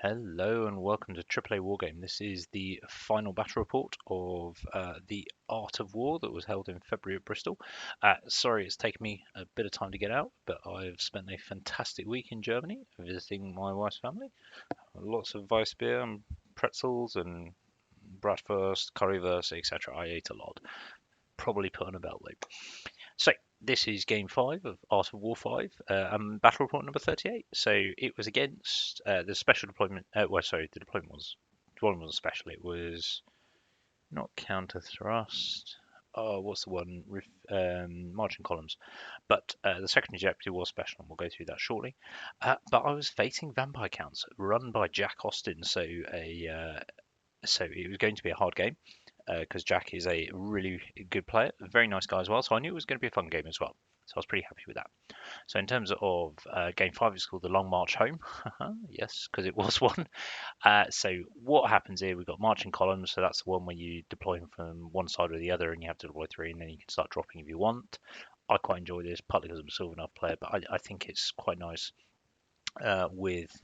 Hello and welcome to AAA Wargame. This is the final battle report of the Art of War that was held in February at Bristol. Sorry it's taken me a bit of time to get out, but I've spent a fantastic week in Germany visiting my wife's family. Lots of Weissbier and pretzels and bratwurst, currywurst, etc. I ate a lot. Probably put on a belt loop. So this is game 5 of Art of War 5 and battle report number 38. So it was against the special deployment. The deployment wasn't special. It was not counter thrust. Oh, what's the one? Marching columns. But the secondary objective was special, and we'll go through that shortly. But I was facing Vampire Counts, run by Jack Austin, so it was going to be a hard game because Jack is a really good player, a very nice guy as well. So I knew it was going to be a fun game as well. So I was pretty happy with that. So in terms of game 5, it's called the Long March Home. Yes, because it was one. So what happens here? We've got marching columns. So that's the one where you deploy them from one side or the other, and you have to deploy 3, and then you can start dropping if you want. I quite enjoy this, partly because I'm a silver enough player, but I think it's quite nice with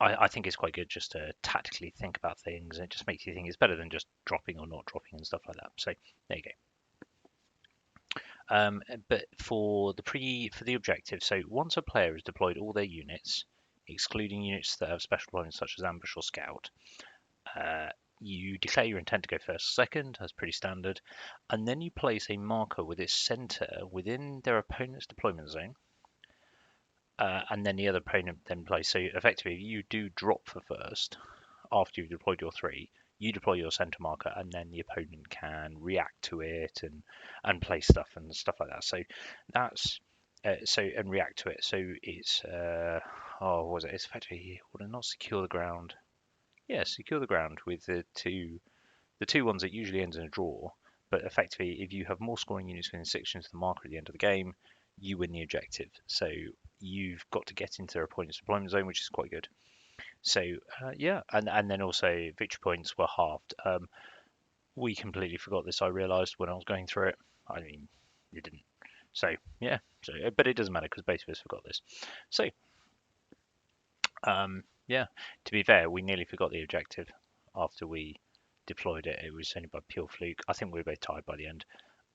I think it's quite good just to tactically think about things. It just makes you think it's better than just dropping or not dropping and stuff like that. So there you go. But for the objective, so once a player has deployed all their units, excluding units that have special deployments such as ambush or scout, uh, you declare your intent to go first or second. That's pretty standard, and then you place a marker with its center within their opponent's deployment zone. And then the other opponent then plays. So effectively, if you do drop for first, after you've deployed your 3, you deploy your center marker, and then the opponent can react to it and play stuff and stuff like that. So that's and react to it. So it's what was it? It's effectively would it not secure the ground? Yeah, secure the ground with the two ones that usually ends in a draw. But effectively, if you have more scoring units within 6 units of the marker at the end of the game, you win the objective. So you've got to get into their opponent's deployment zone, which is quite good. So yeah, and then also victory points were halved. We completely forgot this. I realised when I was going through it. I mean, you didn't. So yeah. So but it doesn't matter because both of us forgot this. So yeah. To be fair, we nearly forgot the objective after we deployed it. It was only by pure fluke. I think we were both tired by the end.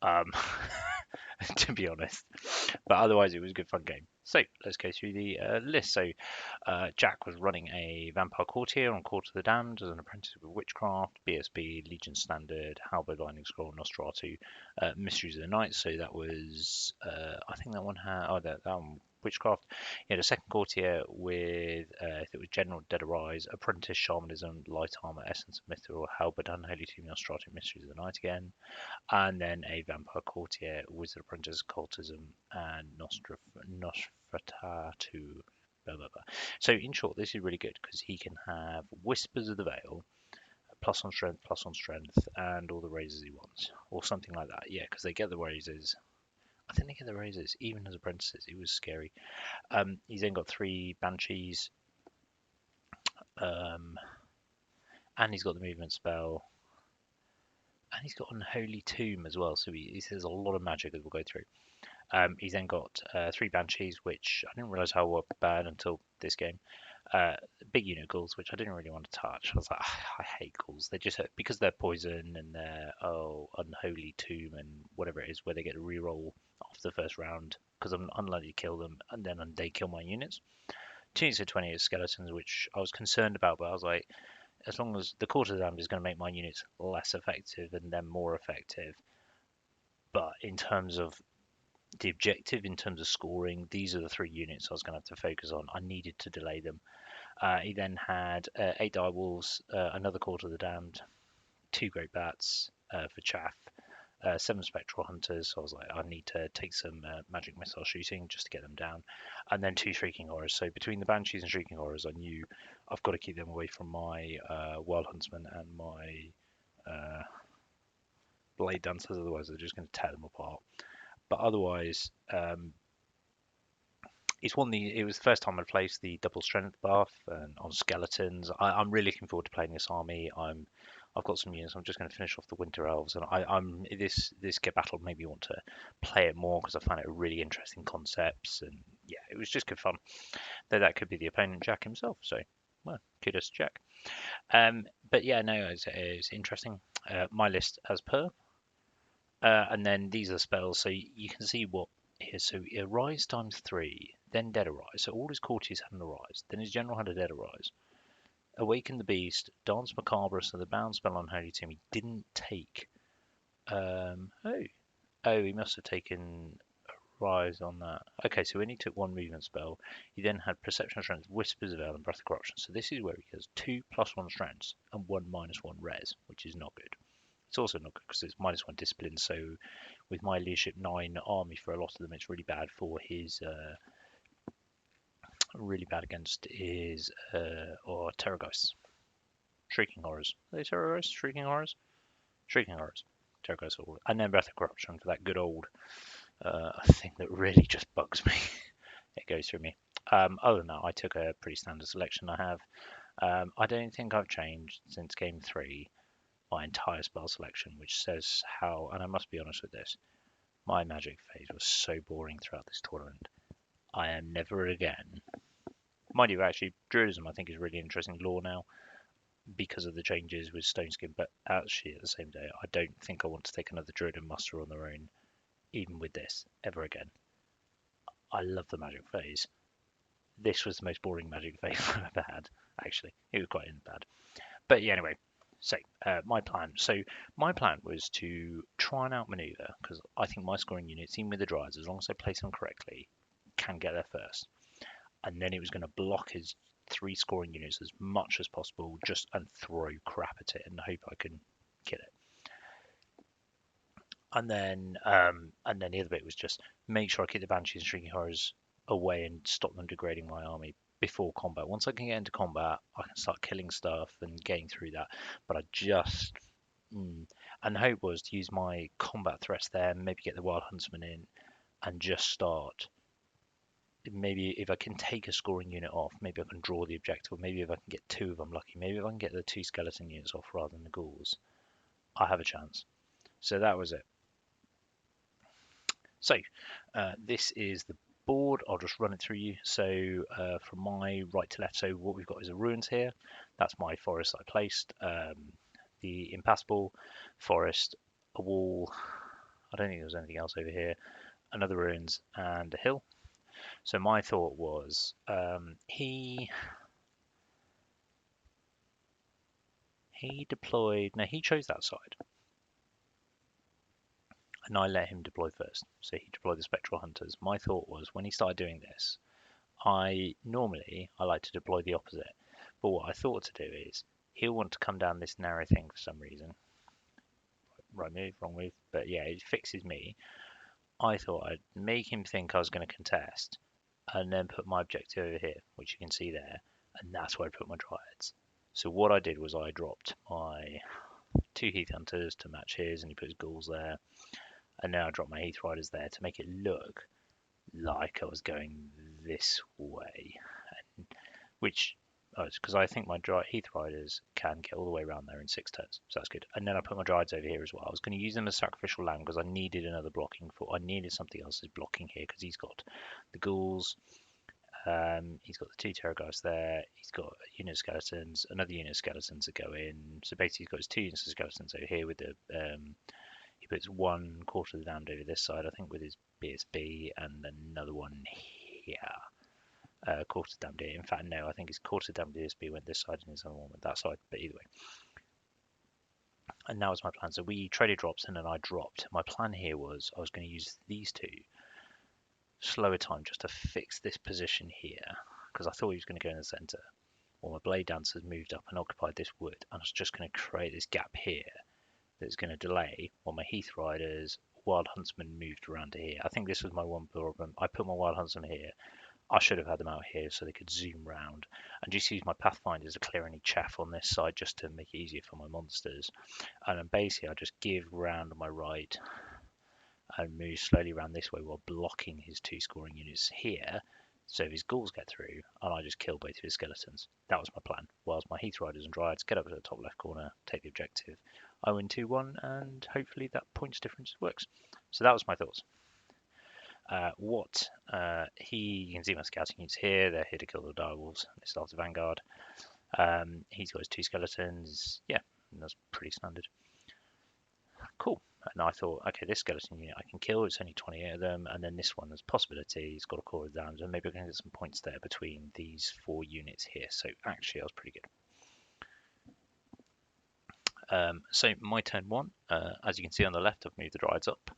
Um, to be honest. But otherwise, it was a good fun game. So let's go through the list. So Jack was running a Vampire Courtier on Court of the Damned as an apprentice with Witchcraft, BSB, Legion Standard, Halberd Binding Scroll, Nosferatu, Mysteries of the Night. So that was, I think that one had, that one, Witchcraft. He had a second Courtier with, it was General Dead Arise, Apprentice Shamanism, Light Armor, Essence of Mithril, Halberd, Unholy Tomb, Nosferatu, Mysteries of the Night again, and then a Vampire Courtier, Wizard Apprentice, Occultism, and Nosferatu. Blah, blah, blah. So in short, this is really good because he can have Whispers of the Veil, plus on strength, and all the raises he wants, or something like that. Yeah, because they get the raises. I think they get the raises even as apprentices. It was scary. He's then got 3 Banshees, um, and he's got the movement spell, and he's got Unholy Tomb as well. So he says a lot of magic as we'll go through. He's then got 3 Banshees, which I didn't realise how were bad until this game. Big unit ghouls, which I didn't really want to touch. I was like, I hate ghouls. They just because they're poison and they're unholy tomb and whatever it is, where they get a reroll after the first round because I'm unlikely to kill them, and then they kill my units. 2 units of 20 is skeletons, which I was concerned about, but I was like, as long as the quarter damage is going to make my units less effective and then more effective. But in terms of the objective, in terms of scoring, these are the 3 units I was going to have to focus on. I needed to delay them. He then had 8 direwolves, another Court of the Damned, 2 great bats for chaff, 7 spectral hunters. So I was like, I need to take some magic missile shooting just to get them down, and then 2 shrieking horrors. So between the banshees and shrieking horrors, I knew I've got to keep them away from my wild huntsman and my blade dancers, otherwise they're just going to tear them apart. But otherwise, it was the first time I placed the double strength buff and on skeletons. I'm really looking forward to playing this army. I've got some units. I'm just going to finish off the Winter Elves, and I'm this Get Battle made me want to play it more because I found it a really interesting concepts, and yeah, it was just good fun. Though that could be the opponent Jack himself, so well, kudos to Jack. But yeah, no, it's interesting. My list as per, and then these are spells, so you can see what here. So Arise times 3, then Dead Arise. So all his courtiers had an Arise, then his general had a Dead Arise. Awaken the Beast, Dance Macabre, so the bound spell on Holy Tomb he didn't take. Oh, he must have taken Rise on that. Okay, so when he took one movement spell, he then had Perception of Strength, Whispers of Veil, and Breath of Corruption. So this is where he has 2+1 strengths and 1-1 res, which is not good. It's also not good because it's -1 discipline. So with my leadership 9 army, for a lot of them, it's really bad for his, really bad against his, or Terrorghosts. Shrieking Horrors. Are they Terrorghosts? Shrieking Horrors? Shrieking Horrors. Terrorghosts all. And then Breath of Corruption for that good old thing that really just bugs me. It goes through me. Other than that, I took a pretty standard selection I have. I don't think I've changed since game 3 my entire spell selection, which says how, and I must be honest with this, my magic phase was so boring throughout this tournament. I am never again. Mind you, actually, Druidism I think is really interesting lore now because of the changes with Stone Skin, but actually at the same day, I don't think I want to take another Druid and Muster on their own, even with this, ever again. I love the magic phase. This was the most boring magic phase I've ever had, actually. It was quite bad. But yeah, anyway, so my plan. So my plan was to try and outmaneuver because I think my scoring units, even with the Dryas, as long as I place them correctly, can get there first. And then it was going to block his 3 scoring units as much as possible, just and throw crap at it and hope I can kill it. And then the other bit was just make sure I keep the Banshees and Shrieking Horrors away and stop them degrading my army before combat. Once I can get into combat, I can start killing stuff and getting through that. But I just and the hope was to use my combat threats there, maybe get the Wild Huntsman in, and just start. Maybe if I can take a scoring unit off, maybe I can draw the objective. Maybe if I can get 2 of them lucky, maybe if I can get the 2 skeleton units off rather than the ghouls, I have a chance. So that was it. So this is the board. I'll just run it through you. So from my right to left, so what we've got is a ruins here. That's my forest I placed. The impassable forest, a wall. I don't think there was anything else over here. Another ruins and a hill. So my thought was he deployed. No, he chose that side. And I let him deploy first. So he deployed the Spectral Hunters. My thought was when he started doing this, I like to deploy the opposite. But what I thought to do is he'll want to come down this narrow thing for some reason. Right move, wrong move. But yeah, it fixes me. I thought I'd make him think I was going to contest and then put my objective over here, which you can see there. And that's where I put my Dryads. So what I did was I dropped my 2 Heath Hunters to match his, and he put his Ghouls there. And now I dropped my Heath Riders there to make it look like I was going this way. And, which, because I think my Heath Riders can get all the way around there in 6 turns. So that's good. And then I put my Dryads over here as well. I was going to use them as sacrificial lamb because I needed another blocking for. I needed something else as blocking here because he's got the Ghouls. He's got the 2 Terrorgheist there. He's got a unit of skeletons, another unit of skeletons that go in. So basically, he's got his 2 units of skeletons over here with the. He puts 1 Quarter of the Damned over this side, I think, with his BSB, and another one here. Quarter of the Damned here. In fact, no, I think his Quarter of the Damned BSB went this side and his other one went that side. But either way. And that was my plan. So we traded drops and then I dropped. My plan here was I was going to use these 2 slower time just to fix this position here because I thought he was going to go in the center. Well, my Blade Dancers moved up and occupied this wood, and I was just going to create this gap here that's going to delay while my Heath Riders, Wild Huntsman moved around to here. I think this was my one problem. I put my Wild Huntsman here. I should have had them out here so they could zoom round and just use my Pathfinders to clear any chaff on this side just to make it easier for my monsters. And then basically I just give round on my right and move slowly around this way while blocking his 2 scoring units here So if his ghouls get through, and I just kill both of his skeletons. That was my plan. Whilst my Heath Riders and Dryads get up to the top left corner, take the objective. I win 2-1, and hopefully that points difference works. So that was my thoughts. You can see my scouting units here. They're here to kill the direwolves. They started Vanguard. He's got his 2 skeletons. Yeah, that's pretty standard. Cool. And I thought, okay, this skeleton unit I can kill. It's only 28 of them. And then this one, there's possibility. He's got a core of dams, and maybe I can get some points there between these 4 units here. So actually, I was pretty good. So my turn 1, as you can see on the left, I've moved the Dryads up.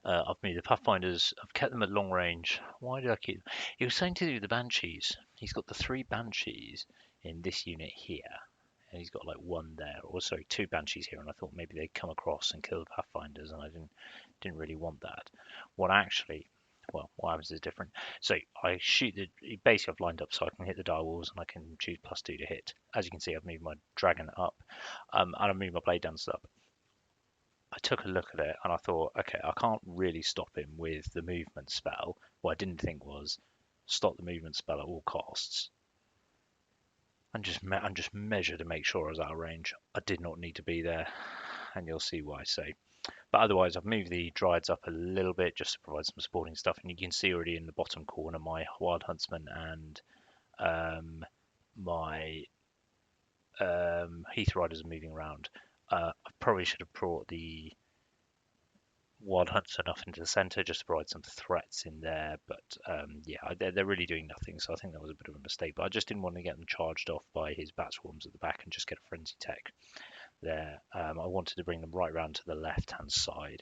I've moved the Pathfinders. I've kept them at long range. Why did I keep them? It was something to do with the Banshees. He's got the 3 Banshees in this unit here. And he's got like 1 there, or sorry, 2 Banshees here, and I thought maybe they'd come across and kill the Pathfinders, and I didn't really want that. What happens is different. So I shoot basically I've lined up so I can hit the direwolves, and I can choose +2 to hit. As you can see, I've moved my dragon up, and I've moved my blade dancer up. I took a look at it and I thought, okay, I can't really stop him with the movement spell. What I didn't think was stop the movement spell at all costs, and just measure to make sure I was out of range. I did not need to be there, and you'll see why. But otherwise, I've moved the Dryads up a little bit just to provide some supporting stuff, and you can see already in the bottom corner my Wild Huntsman and my Heath Riders are moving around. I probably should have brought the Wild Huntsman off into the centre just to provide some threats in there, but yeah, they're really doing nothing, so I think that was a bit of a mistake. But I just didn't want to get them charged off by his bat swarms at the back and just get a frenzy tech there. I wanted to bring them right round to the left-hand side.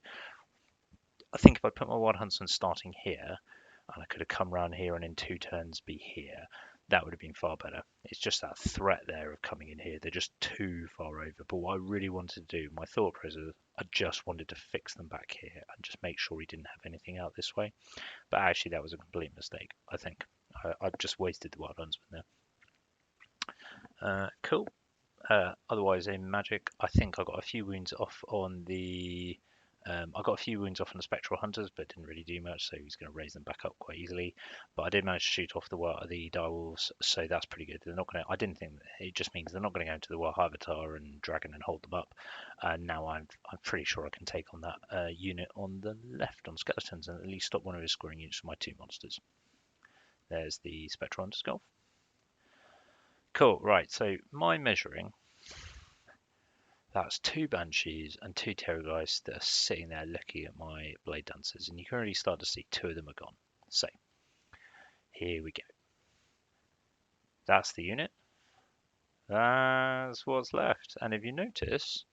I think if I put my Wild Huntsman starting here, and I could have come round here and in 2 turns be here, that would have been far better. It's just that threat there of coming in here. They're just too far over. But what I really wanted to do, my thought process, I just wanted to fix them back here and just make sure he didn't have anything out this way. But actually, that was a complete mistake, I think. I've just wasted the Wild Huntsman there. Cool. Otherwise, in Magic, I think I got a few wounds off on the I got a few wounds off on the Spectral Hunters, but didn't really do much, so he's going to raise them back up quite easily. But I did manage to shoot off the direwolves, so that's pretty good. They're not going to. I didn't think it just means they're not going to go into the Warharvatar and Dragon and hold them up. And now I'm pretty sure I can take on that unit on the left on skeletons and at least stop one of his scoring units from my 2 monsters. There's the Spectral Hunters Golf. Cool. Right. So my measuring. That's 2 Banshees and 2 Terrorgeist that are sitting there looking at my Blade Dancers, and you can already start to see 2 of them are gone. So, here we go. That's the unit. That's what's left. And if you notice,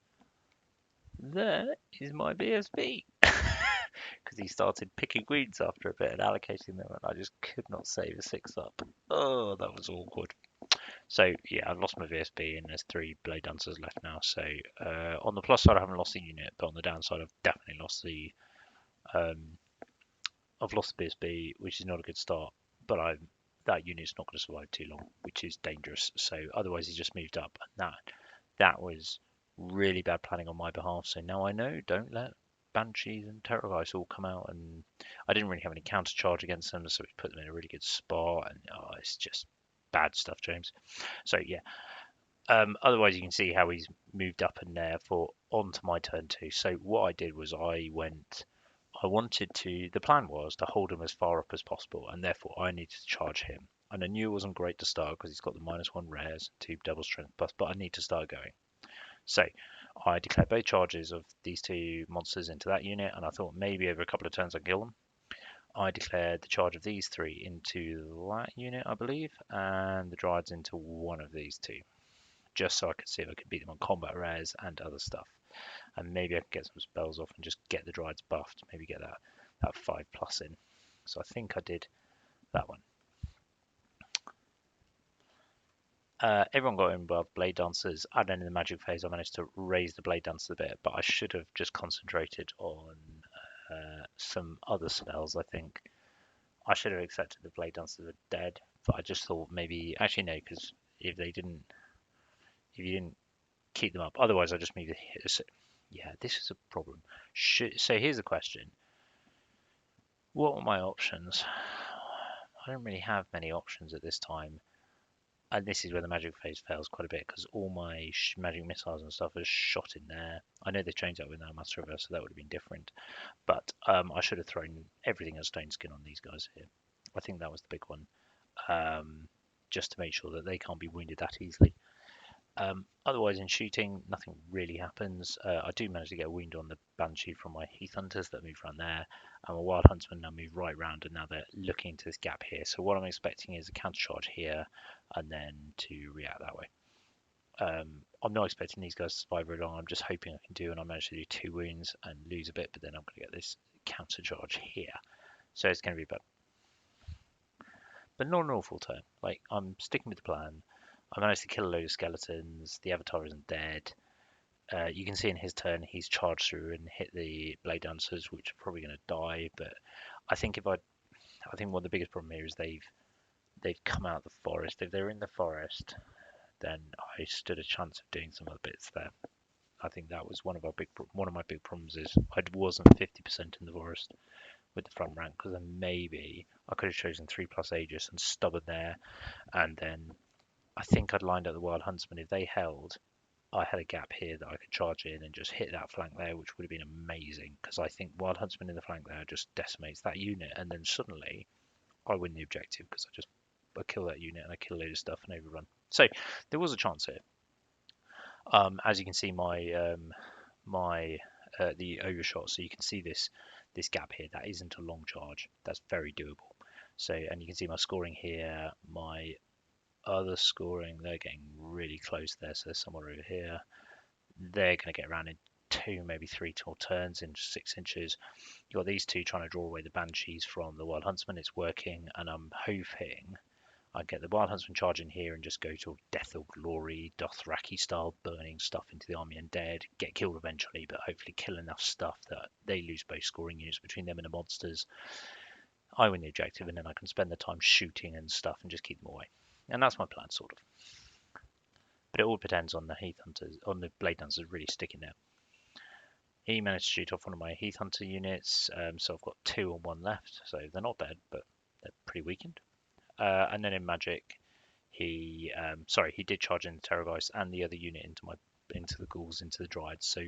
there is my BSB. Because he started picking weeds after a bit and allocating them, and I just could not save a 6 up. Oh, that was awkward. So yeah, I've lost my VSB and there's 3 Blade Dancers left now. So on the plus side, I haven't lost the unit, but on the downside, I've definitely lost the BSB, which is not a good start. But that unit's not going to survive too long, which is dangerous. So otherwise, he just moved up, and that was really bad planning on my behalf. So now I know, don't let Banshees and Terrorgeist all come out, and I didn't really have any counter charge against them, so we put them in a really good spot. And it's just bad stuff, James. So yeah. Otherwise, you can see how he's moved up and therefore onto my turn 2. So what I did was the plan was to hold him as far up as possible, and therefore I needed to charge him. And I knew it wasn't great to start because he's got the -1 rares, 2 double strength plus, but I need to start going. So I declared both charges of these 2 monsters into that unit, and I thought maybe over a couple of turns I'd kill them. I declared the charge of these 3 into that unit, I believe, and the Dryads into one of these 2. Just so I could see if I could beat them on combat rares and other stuff. And maybe I could get some spells off and just get the Dryads buffed. Maybe get that 5+ in. So I think I did that one. Everyone got in above Blade Dancers, and then in the Magic phase I managed to raise the Blade Dancers a bit, but I should have just concentrated on some other spells, I think. I should have accepted the Blade Dancers were dead, but I just thought maybe... Actually, no, because if you didn't keep them up, otherwise I just moved the... Yeah, this is a problem. So here's the question. What were my options? I don't really have many options at this time. And this is where the magic phase fails quite a bit because all my magic missiles and stuff are shot in there. I know they changed that with now Master River, so that would have been different. But I should have thrown everything as stone skin on these guys here. I think that was the big one, just to make sure that they can't be wounded that easily. Otherwise, in shooting, nothing really happens. I do manage to get a wound on the Banshee from my Heath Hunters that move around there, and my Wild Huntsman now move right round, and now they're looking into this gap here. So what I'm expecting is a counter charge here, and then to react that way. I'm not expecting these guys to survive very long. I'm just hoping I can do, and I managed to do 2 wounds and lose a bit, but then I'm going to get this counter charge here. So it's going to be bad. But not an awful turn. Like, I'm sticking with the plan. I managed to kill a load of skeletons. The Avatar isn't dead. You can see in his turn, he's charged through and hit the Blade Dancers, which are probably going to die. But I think I think one of the biggest problem here is they've come out of the forest. If they're in the forest, then I stood a chance of doing some other bits there. I think that was one of my big problems is I wasn't 50% in the forest with the front rank because then maybe I could have chosen 3+ Aegis and stubborn there, and then I think I'd lined up the Wild Huntsman. If they held, I had a gap here that I could charge in and just hit that flank there, which would have been amazing because I think Wild Huntsman in the flank there just decimates that unit, and then suddenly I win the objective because I kill that unit and I kill a load of stuff and overrun. So there was a chance here. As you can see, the overshot. So you can see this gap here. That isn't a long charge. That's very doable. So, and you can see my scoring here. My other scoring, they're getting really close there. So somewhere over here, they're going to get around in 2, maybe 3 tall turns in 6 inches. You got these two trying to draw away the Banshees from the Wild Huntsman. It's working, and I'm hoping I get the Wild Huntsman charge in here and just go to Death or Glory, Dothraki style, burning stuff into the army undead, get killed eventually, but hopefully kill enough stuff that they lose both scoring units between them and the monsters. I win the objective, and then I can spend the time shooting and stuff and just keep them away. And that's my plan, sort of. But it all depends on the Heath Hunters, on the Blade Dancers really sticking there. He managed to shoot off one of my Heath Hunter units, so I've got 2 and 1 left, so they're not dead, but they're pretty weakened. And then in Magic, he did charge in the Terrorgeist and the other unit into the Ghouls, into the Dryads. So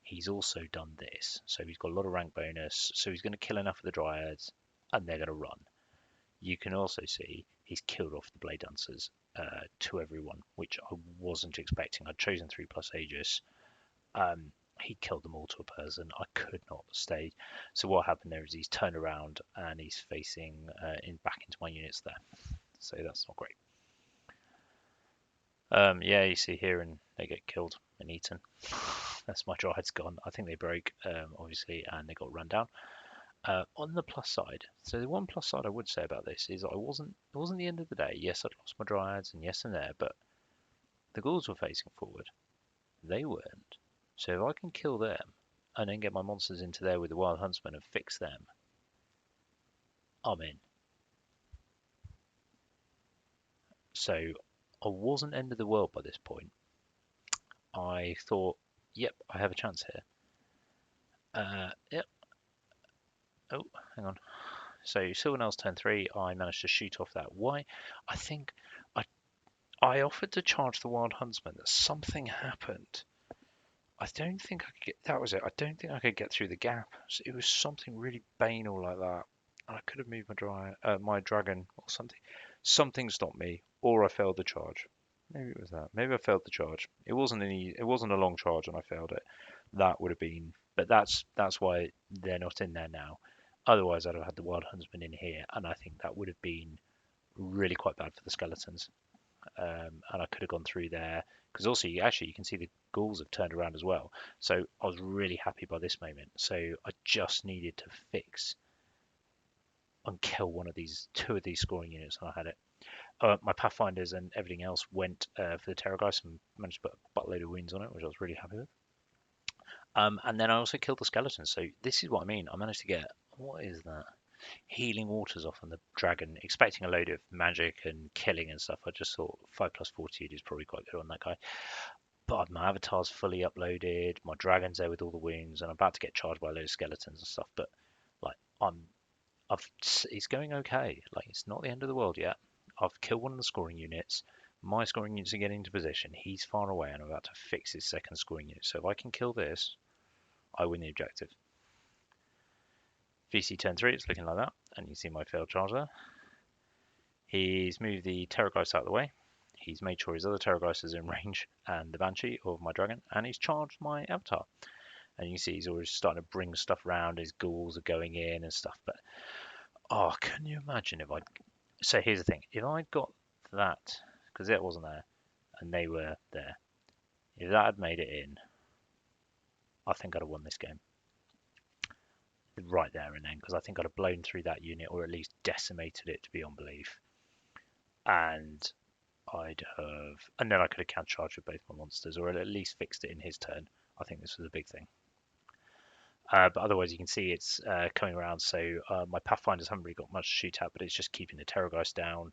he's also done this. So he's got a lot of rank bonus. So he's going to kill enough of the Dryads, and they're going to run. You can also see he's killed off the Blade Dancers to everyone, which I wasn't expecting. I'd chosen 3+ Aegis. He killed them all to a person. I could not stay. So what happened there is he's turned around and he's facing back into my units there. So that's not great. Yeah, you see here, and they get killed and eaten. That's my Dryad's gone. I think they broke, obviously, and they got run down. On the plus side, so the one plus side I would say about this is it wasn't the end of the day. Yes, I'd lost my Dryads, and yes, and there, but the Ghouls were facing forward. They weren't. So if I can kill them and then get my monsters into there with the Wild Huntsman and fix them, I'm in. So I wasn't end of the world by this point. I thought, yep, I have a chance here. Yep. Oh, hang on. So Sylvanel's turn 3, I managed to shoot off that. Why? I think I offered to charge the Wild Huntsman. That something happened. I don't think I could get. That was it. I don't think I could get through the gap. So it was something really banal like that. I could have moved my dragon or something. Something stopped me, or I failed the charge. Maybe it was that. Maybe I failed the charge. It wasn't a long charge, and I failed it. That would have been. But that's why they're not in there now. Otherwise, I'd have had the Wild Huntsman in here, and I think that would have been really quite bad for the skeletons. And I could have gone through there because also you can see the Ghouls have turned around as well. So I was really happy by this moment. So I just needed to fix and kill two of these scoring units, and I had it. My Pathfinders and everything else went for the Terrorgeist and managed to put a buttload of wounds on it, which I was really happy with. And then I also killed the skeletons. So this is what I mean. I managed to get, what is that? Healing waters off on the dragon, expecting a load of magic and killing and stuff. I just thought 5+ Fortitude is probably quite good on that guy. But my avatar's fully uploaded, my dragon's there with all the wounds, and I'm about to get charged by a load of skeletons and stuff. But like It's going okay. Like, it's not the end of the world yet. I've killed one of the scoring units. My scoring units are getting into position. He's far away, and I'm about to fix his second scoring unit. So if I can kill this, I win the objective. VC turn 3, it's looking like that, and you see my failed charge there. He's moved the Terrorgeist out of the way. He's made sure his other Terrorgeist is in range, and the Banshee of my dragon, and he's charged my Avatar. And you can see he's already starting to bring stuff around. His ghouls are going in and stuff. But oh, can you imagine if I? So here's the thing: if I got that, because it wasn't there, and they were there, if that had made it in, I think I'd have won this game right there and then. Because I think I'd have blown through that unit, or at least decimated it to beyond belief, and and then I could have counter charged with both my monsters, or at least fixed it in his turn. I think this was a big thing. But otherwise, you can see it's coming around. So my Pathfinders haven't really got much to shoot at, but it's just keeping the Terrorgeist down.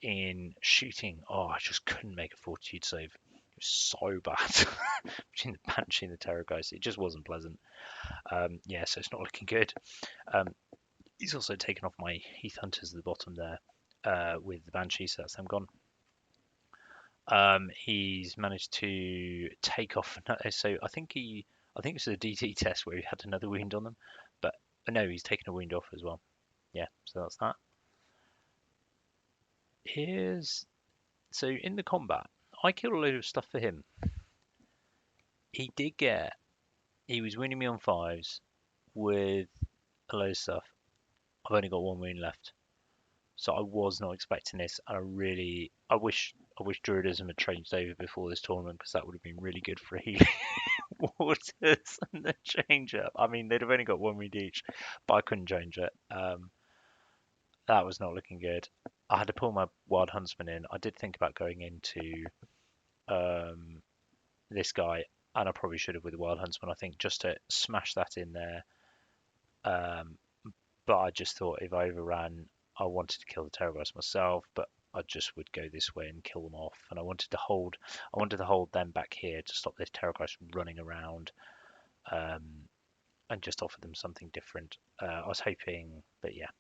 In shooting, oh, I just couldn't make a Fortitude save. It was so bad between the Banshee and the Terrorgeist. It just wasn't pleasant. Yeah, so it's not looking good. He's also taken off my Heath Hunters at the bottom there with the Banshee, so that's them gone. He's managed to take off. So I think this is a DT test where he had another wound on them, but no, he's taken a wound off as well. Yeah, so that's that. So in the combat, I killed a load of stuff for him. He was winning me on 5s with a load of stuff. I've only got 1 wound left, so I was not expecting this, and I wish Druidism had changed over before this tournament, because that would have been really good for healing waters and the change up. I mean, they'd have only got 1 wound each, but I couldn't change it. That was not looking good. I had to pull my Wild Huntsman in. I did think about going into this guy, and I probably should have with the Wild Huntsman, I think, just to smash that in there. But I just thought if I overran, I wanted to kill the Terrorgeist myself, but I just would go this way and kill them off. And I wanted to hold them back here to stop this Terrorgeist running around, and just offer them something different. I was hoping, but yeah.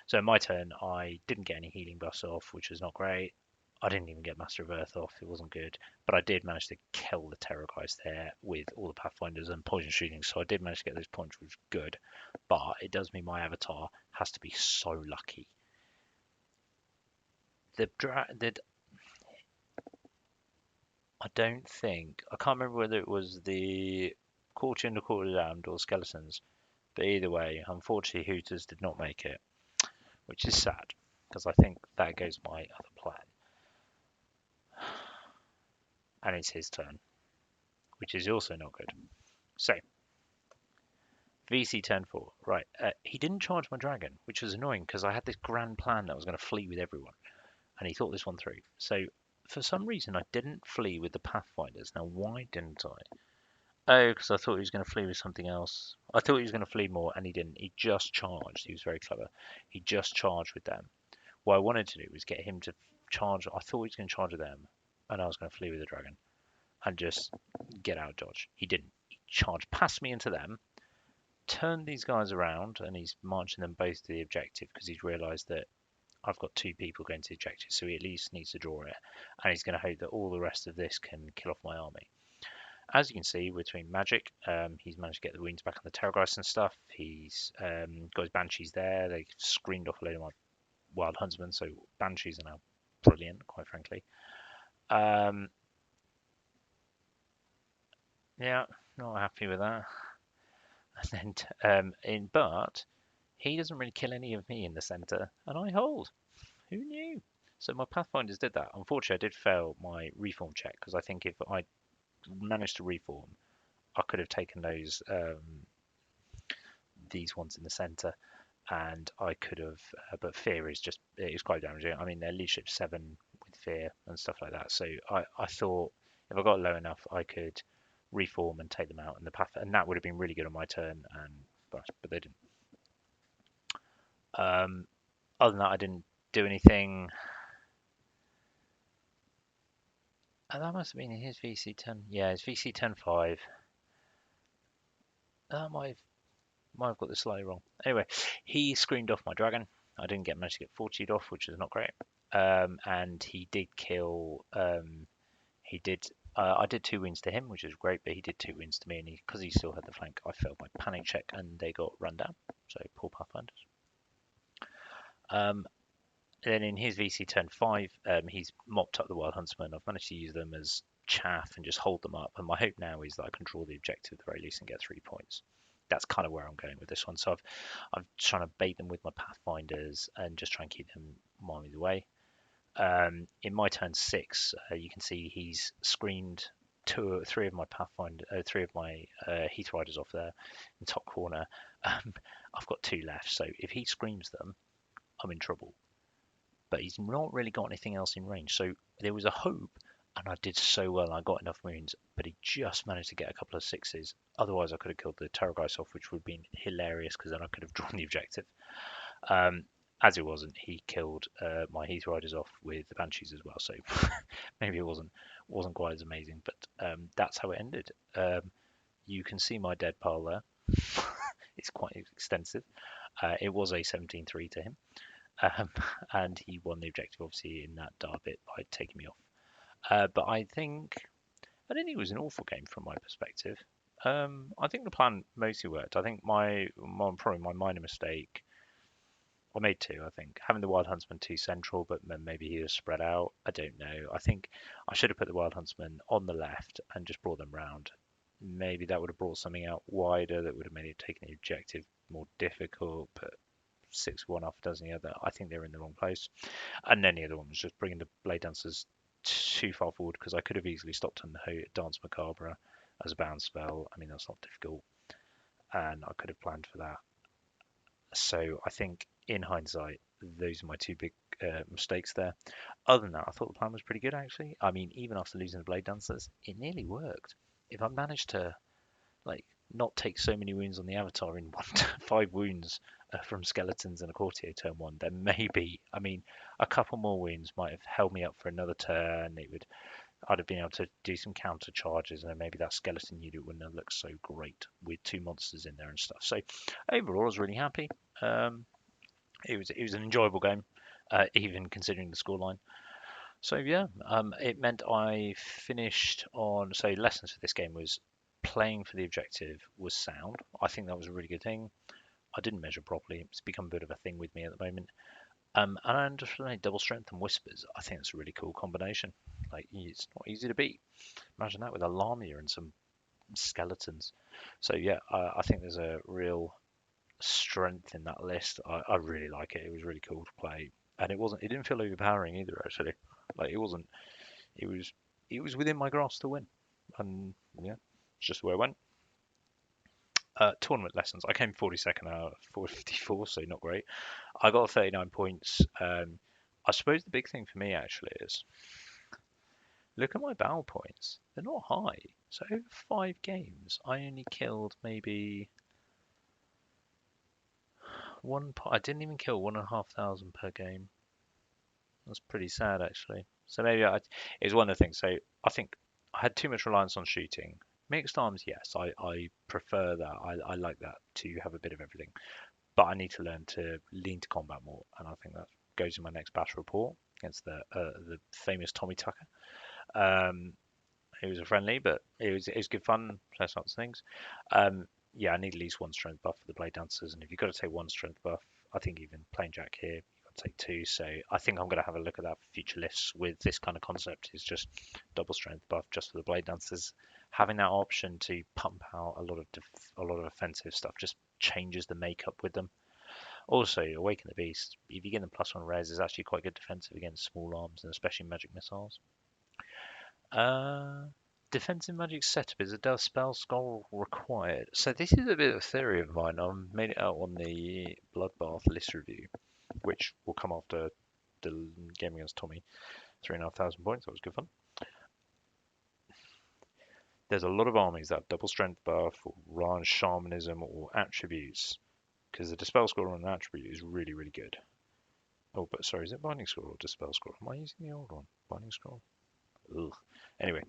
So my turn, I didn't get any healing buffs off, which was not great. I didn't even get Master of Earth off. It wasn't good. But I did manage to kill the Terrorgeist there with all the Pathfinders and poison shooting. So I did manage to get those points, which was good. But it does mean my Avatar has to be so lucky. I don't think. I can't remember whether it was the Quarter and the Quarter Damned or Skeletons. But either way, unfortunately, Hooters did not make it, which is sad, because I think that goes my other plan. And it's his turn, which is also not good. So, VC turn 4. Right, he didn't charge my dragon, which was annoying, because I had this grand plan that I was going to flee with everyone, and he thought this one through. So, for some reason, I didn't flee with the Pathfinders. Now, why didn't I? Oh, because I thought he was going to flee with something else. I thought he was going to flee more, and he didn't. He just charged. He was very clever. He just charged with them. What I wanted to do was get him to charge. I thought he was going to charge with them, and I was going to flee with the dragon and just get out of dodge. He didn't. He charged past me into them, turned these guys around, and he's marching them both to the objective, because he's realised that I've got 2 people going to the objective, so he at least needs to draw it, and he's going to hope that all the rest of this can kill off my army. As you can see, between magic, he's managed to get the wounds back on the Terrorgeist and stuff. He's got his Banshees there. They screened off a load of my Wild Huntsmen, so Banshees are now brilliant, quite frankly. Yeah, not happy with that. And then, but he doesn't really kill any of me in the center, and I hold. Who knew? So my Pathfinders did that. Unfortunately, I did fail my reform check, because I think if I managed to reform, I could have taken these ones in the center, and I could have. But fear is quite damaging. I mean, they're leadership 7 with fear and stuff like that. So I thought if I got low enough, I could reform and take them out in the path, and that would have been really good on my turn. But they didn't. Other than that, I didn't do anything. That must have been his VC 10. Yeah, his VC 10-5. That might have. Might have got this slightly wrong. Anyway, he screamed off my dragon. I didn't manage to get 40'd off, which is not great. And he did kill. He did. I did 2 wounds to him, which is great, but he did 2 wounds to me, and because he still had the flank, I failed my panic check, and they got run down. So poor Pathfinders. Um, then in his VC turn 5, he's mopped up the Wild Huntsman. I've managed to use them as chaff and just hold them up. And my hope now is that I can draw the objective at the very least and get 3 points. That's kind of where I'm going with this one. So I'm trying to bait them with my Pathfinders and just try and keep them miles away. In my turn 6, you can see he's screened three of my Heath Riders off there in the top corner. I've got 2 left, so if he screams them, I'm in trouble. But he's not really got anything else in range. So there was a hope, and I did so well. I got enough wounds, but he just managed to get a couple of 6s. Otherwise, I could have killed the Terrorgeist off, which would have been hilarious because then I could have drawn the objective. As it wasn't, he killed my Heath Riders off with the Banshees as well. So maybe it wasn't quite as amazing, but that's how it ended. You can see my dead pile there. It's quite extensive. It was a 17-3 to him. And he won the objective, obviously, in that dark bit by taking me off. But I think it was an awful game from my perspective. I think the plan mostly worked. I think probably my minor mistake, I made 2. I think having the Wild Huntsman too central, but maybe he was spread out. I don't know. I think I should have put the Wild Huntsman on the left and just brought them round. Maybe that would have brought something out wider that would have made it taken the objective more difficult, but 6-1 off does the other. I think they're in the wrong place. And then the other one was just bringing the Blade Dancers too far forward because I could have easily stopped on the Dance Macabre as a bound spell. I mean, that's not difficult. And I could have planned for that. So I think in hindsight, those are my 2 big mistakes there. Other than that, I thought the plan was pretty good actually. I mean, even after losing the Blade Dancers, it nearly worked. If I managed to like not take so many wounds on the Avatar in 5 wounds from skeletons and a courtier turn 1, then maybe, I mean, a couple more wounds might have held me up for another turn. I'd have been able to do some counter charges, and then maybe that skeleton unit wouldn't have looked so great with 2 monsters in there and stuff. So overall, I was really happy. It was an enjoyable game, even considering the scoreline. So yeah, it meant I finished on. So lessons for this game was playing for the objective was sound. I think that was a really good thing. I didn't measure properly. It's become a bit of a thing with me at the moment. And I understand double strength and whispers. I think it's a really cool combination. Like it's not easy to beat. Imagine that with a Lamia and some skeletons. So yeah, I think there's a real strength in that list. I really like it. It was really cool to play, and it didn't feel overpowering either. Actually, like it wasn't. It was within my grasp to win, and yeah, it's just where I went. Tournament lessons. I came 42nd out of 454, so not great. I got 39 points. I suppose the big thing for me actually is look at my battle points. They're not high. So over 5 games, I only killed maybe one. I didn't even kill 1,500 per game. That's pretty sad actually. So maybe it's one of the things. So I think I had too much reliance on shooting. Mixed arms, yes, I prefer that. I like that to have a bit of everything. But I need to learn to lean to combat more, and I think that goes in my next battle report against the famous Tommy Tucker. Um, he was a friendly, but it was good fun. Those sorts of things. Yeah, I need at least 1 strength buff for the Blade Dancers, and if you've got to take 1 strength buff, I think even plain Jack here, you've got to take 2. So I think I'm going to have a look at that for future lists with this kind of concept. Is just double strength buff just for the Blade Dancers. Having that option to pump out a lot of offensive stuff just changes the makeup with them. Also, Awaken the Beast, if you get them +1 res, is actually quite good defensive against small arms and especially magic missiles. Uh, Defensive magic setup is a Dell spell scroll required. So this is a bit of a theory of mine. I made it out on the Bloodbath list review, which will come after the game against Tommy. 3,500 points. That was good fun. There's a lot of armies that have double strength buff or range shamanism or attributes because the dispel scroll on an attribute is really, really good. Oh, but sorry, is it binding scroll or dispel scroll? Am I using the old one? Binding scroll? Ugh. Anyway,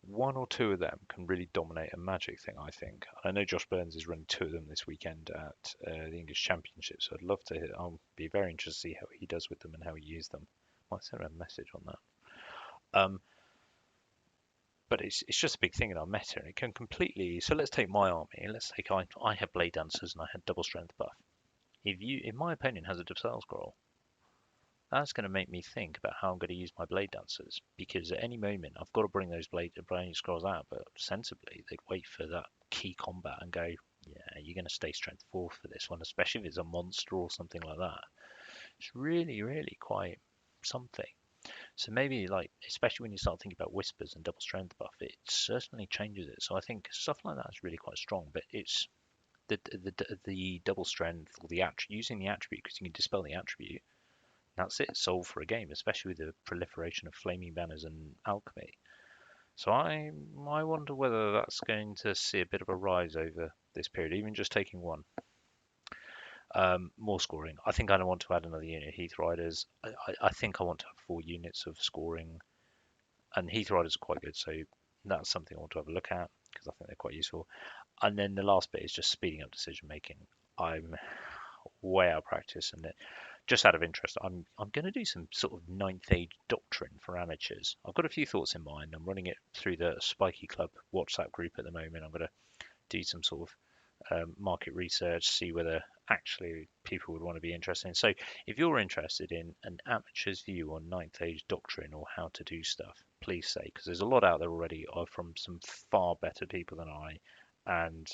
one or two of them can really dominate a Magic thing, I think. I know Josh Burns is running two of them this weekend at the English Championship, so I'd love to. I'll be very interested to see how he does with them and how he uses them. Might send him a message on that. But it's just a big thing in our meta, and it can completely. So let's take my army. Let's take I have Blade Dancers and I had double strength buff. If my opponent has a Defile Scroll, that's going to make me think about how I'm going to use my Blade Dancers, because at any moment I've got to bring those Blade Scrolls out, but sensibly they'd wait for that key combat and go, yeah, you're going to stay strength 4 for this one, especially if it's a monster or something like that. It's really, really quite something. So maybe, like, especially when you start thinking about whispers and double strength buff, it certainly changes it. So I think stuff like that is really quite strong, but it's the double strength or using the attribute, because you can dispel the attribute. That's it, solved for a game, especially with the proliferation of flaming banners and alchemy. So I wonder whether that's going to see a bit of a rise over this period, even just taking one. More scoring. I think I want to add another unit of Heath Riders. I think I want to have 4 units of scoring, and Heath Riders are quite good, so that's something I want to have a look at because I think they're quite useful. And then the last bit is just speeding up decision making. I'm way out of practice, and just out of interest, I'm going to do some sort of ninth age doctrine for amateurs. I've got a few thoughts in mind. I'm running it through the Spiky Club WhatsApp group at the moment. I'm going to do some sort of market research, see whether actually people would want to be interested in. So if you're interested in an amateur's view on ninth age doctrine or how to do stuff, please say, because there's a lot out there already from some far better people than I, and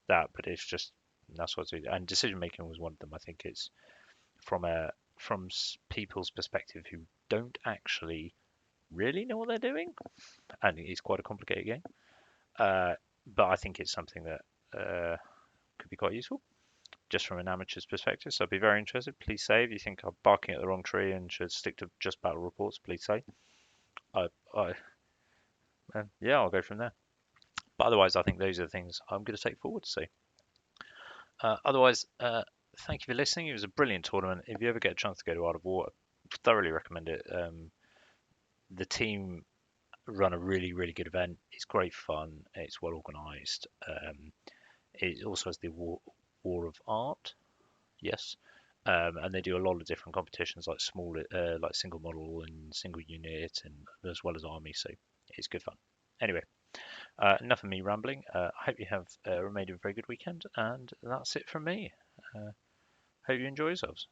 that, but it's just that's what's and decision making was one of them. I think it's from people's perspective who don't actually really know what they're doing, and it's quite a complicated game. But I think it's something that could be quite useful just from an amateur's perspective. So I'd be very interested. Please say if you think I'm barking at the wrong tree and should stick to just battle reports. Please say. I, I yeah, I'll go from there. But otherwise, I think those are the things I'm going to take forward to see. Otherwise, thank you for listening. It was a brilliant tournament. If you ever get a chance to go to Art of War, I thoroughly recommend it. The team run a really, really good event. It's great fun. It's well organised. It also has the War of Art. Yes. And they do a lot of different competitions like like single model and single unit, and as well as army. So it's good fun. Anyway, enough of me rambling. I hope you have made a very good weekend, and that's it from me. Hope you enjoy yourselves.